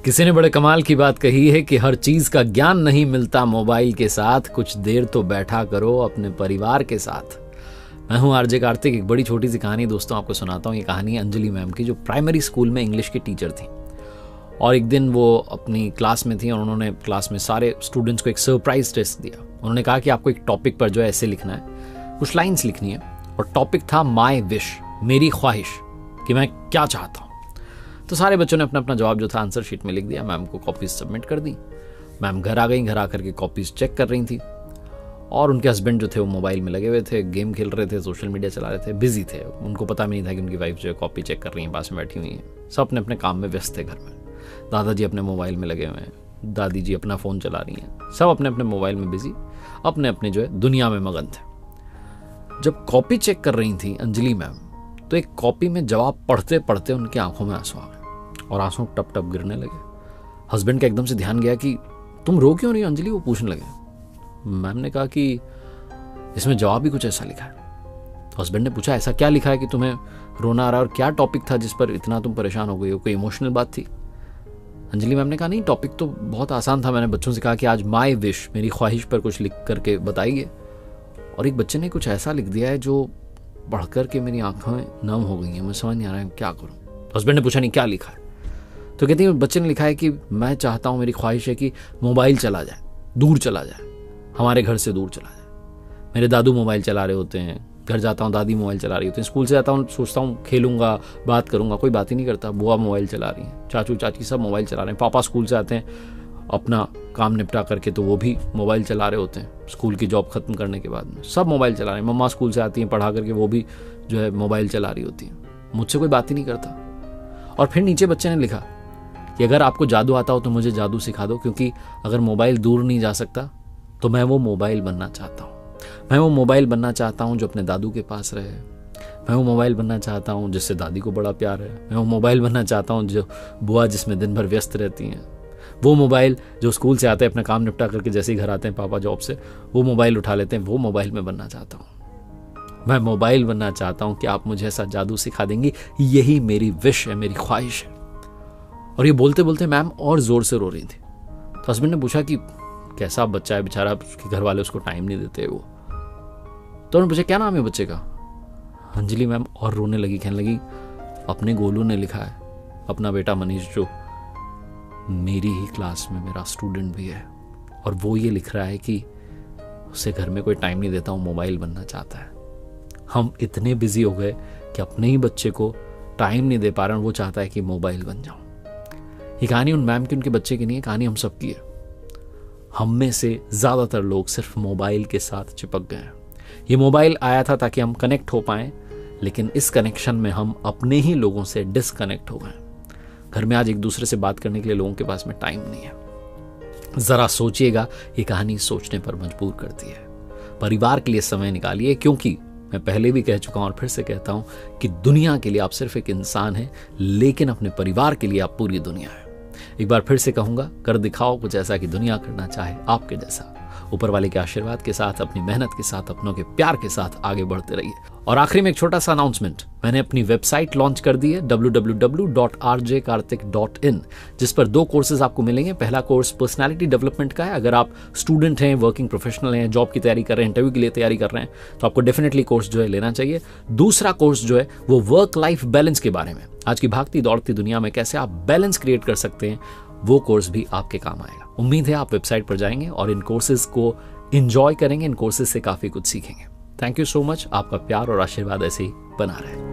किसी ने बड़े कमाल की बात कही है कि हर चीज का ज्ञान नहीं मिलता मोबाइल के साथ, कुछ देर तो बैठा करो अपने परिवार के साथ। मैं हूं आरजे कार्तिक। एक बड़ी छोटी सी कहानी दोस्तों आपको सुनाता हूं। ये कहानी है अंजलि मैम की, जो प्राइमरी स्कूल में इंग्लिश की टीचर थी। और एक दिन वो अपनी क्लास में थी और उन्होंने क्लास में सारे स्टूडेंट्स को एक सरप्राइज टेस्ट दिया। उन्होंने कहा कि आपको एक टॉपिक पर जो है ऐसे लिखना है, कुछ लाइन्स लिखनी है। और टॉपिक था माई विश, मेरी ख्वाहिश, कि मैं क्या चाहता हूँ। तो सारे बच्चों ने अपना अपना जवाब जो था आंसर शीट में लिख दिया। मैम को कॉपीज सबमिट कर दी। मैम घर आ गई। घर आकर के कॉपीज चेक कर रही थी और उनके हस्बैंड जो थे वो मोबाइल में लगे हुए थे, गेम खेल रहे थे, सोशल मीडिया चला रहे थे, बिजी थे। उनको पता भी नहीं था कि उनकी वाइफ जो है कॉपी चेक कर रही है, पास में बैठी हुई है। सब अपने अपने काम में व्यस्त थे घर में। दादाजी अपने मोबाइल में लगे हुए हैं, दादी जी अपना फ़ोन चला रही हैं। सब अपने अपने मोबाइल में बिजी, अपने अपने जो है दुनिया में मगन थे। जब कॉपी चेक कर रही थी अंजलि मैम, तो एक कॉपी में जवाब पढ़ते पढ़ते उनकी आंखों में आंसू आ गए और आंसू टप टप गिरने लगे। हस्बैंड का एकदम से ध्यान गया कि तुम रो क्यों रही हो अंजलि? वो पूछने लगे। मैम ने कहा कि इसमें जवाब भी कुछ ऐसा लिखा है। तो हस्बैंड ने पूछा ऐसा क्या लिखा है कि तुम्हें रोना आ रहा है, और क्या टॉपिक था जिस पर इतना तुम परेशान हो गई हो? कोई इमोशनल बात थी? अंजलि मैम ने कहा नहीं, टॉपिक तो बहुत आसान था। मैंने बच्चों से कहा कि आज माई विश, मेरी ख्वाहिश पर कुछ लिख करके बताइए। और एक बच्चे ने कुछ ऐसा लिख दिया है जो पढ़कर के मेरी आंखें नम हो गई हैं। मैं समझ नहीं आ रहा है क्या करूं। हस्बैंड ने पूछा नहीं क्या लिखा है? तो कहती है बच्चे ने लिखा है कि मैं चाहता हूं, मेरी ख्वाहिश है कि मोबाइल चला जाए, दूर चला जाए, हमारे घर से दूर चला जाए। मेरे दादू मोबाइल चला रहे होते हैं, घर जाता हूं दादी मोबाइल चला रही होती है, स्कूल से जाता हूं सोचता हूं खेलूंगा, बात करूंगा, कोई बात ही नहीं करता। बुआ मोबाइल चला रही है, चाचू चाची सब मोबाइल चला रहे हैं। पापा स्कूल से आते हैं अपना काम निपटा करके, तो वो भी मोबाइल चला रहे होते हैं। स्कूल की जॉब खत्म करने के बाद में सब मोबाइल चला रहे हैं। मम्मा स्कूल से आती हैं पढ़ा करके, वो भी जो है मोबाइल चला रही होती है। मुझसे कोई बात ही नहीं करता। और फिर नीचे बच्चे ने लिखा कि अगर आपको जादू आता हो तो मुझे जादू सिखा दो, क्योंकि अगर मोबाइल दूर नहीं जा सकता तो मैं वो मोबाइल बनना चाहता हूँ। मैं वो मोबाइल बनना चाहता हूँ जो अपने दादू के पास रहे। मैं वो मोबाइल बनना चाहता हूँ जिससे दादी को बड़ा प्यार है। मैं वो मोबाइल बनना चाहता हूँ जो बुआ जिसमें दिन भर व्यस्त रहती हैं। वो मोबाइल जो स्कूल से आते हैं अपना काम निपटा करके जैसे ही घर आते हैं पापा जॉब से, वो मोबाइल उठा लेते हैं। वो मोबाइल में बनना चाहता हूँ। मैं मोबाइल बनना चाहता हूँ कि आप मुझे ऐसा जादू सिखा देंगी। यही मेरी विश है, मेरी ख्वाहिश है। और ये बोलते बोलते मैम और जोर से रो रही थी। तो हस्बैंड ने पूछा कि कैसा बच्चा है बेचारा, उसके घर वाले उसको टाइम नहीं देते। वो तो उन्होंने पूछा क्या नाम है बच्चे का? अंजलि मैम और रोने लगी, कहने लगी अपने गोलू ने लिखा है, अपना बेटा मनीष जो मेरी ही क्लास में मेरा स्टूडेंट भी है, और वो ये लिख रहा है कि उसे घर में कोई टाइम नहीं देता हूँ, मोबाइल बनना चाहता है। हम इतने बिजी हो गए कि अपने ही बच्चे को टाइम नहीं दे पा रहे हैं, वो चाहता है कि मोबाइल बन जाऊं। ये कहानी उन मैम की, उनके बच्चे की नहीं है, कहानी हम सबकी है। हम में से ज्यादातर लोग सिर्फ मोबाइल के साथ चिपक गए हैं। ये मोबाइल आया था ताकि हम कनेक्ट हो पाएं, लेकिन इस कनेक्शन में हम अपने ही लोगों से डिस्कनेक्ट हो गए। घर में आज एक दूसरे से बात करने के लिए लोगों के पास में टाइम नहीं है। जरा सोचिएगा, ये कहानी सोचने पर मजबूर करती है। परिवार के लिए समय निकालिए, क्योंकि मैं पहले भी कह चुका हूं और फिर से कहता हूं कि दुनिया के लिए आप सिर्फ एक इंसान हैं, लेकिन अपने परिवार के लिए आप पूरी दुनिया है। एक बार फिर से कहूंगा, कर दिखाओ कुछ ऐसा कि दुनिया करना चाहे आपके जैसा। ऊपर वाले के आशीर्वाद के साथ, अपनी मेहनत के साथ, अपनों के प्यार के साथ आगे बढ़ते रहिए। और आखिरी में एक छोटा सा अनाउंसमेंट, मैंने अपनी वेबसाइट लॉन्च कर दी है www.rjkartik.in, जिस पर 2 कोर्सेज आपको मिलेंगे। पहला कोर्स पर्सनालिटी डेवलपमेंट का है। अगर आप स्टूडेंट हैं, वर्किंग प्रोफेशनल हैं, जॉब की तैयारी कर रहे हैं, इंटरव्यू के लिए तैयारी कर रहे हैं, तो आपको डेफिनेटली कोर्स जो है लेना चाहिए। दूसरा कोर्स जो है वो वर्क लाइफ बैलेंस के बारे में, आज की भागती दौड़ती दुनिया में कैसे आप बैलेंस क्रिएट कर सकते हैं, वो कोर्स भी आपके काम आएगा। उम्मीद है आप वेबसाइट पर जाएंगे और इन कोर्सेज को एंजॉय करेंगे, इन कोर्सेज से काफी कुछ सीखेंगे। Thank you so much. आपका प्यार और आशीर्वाद ऐसे ही बना रहे।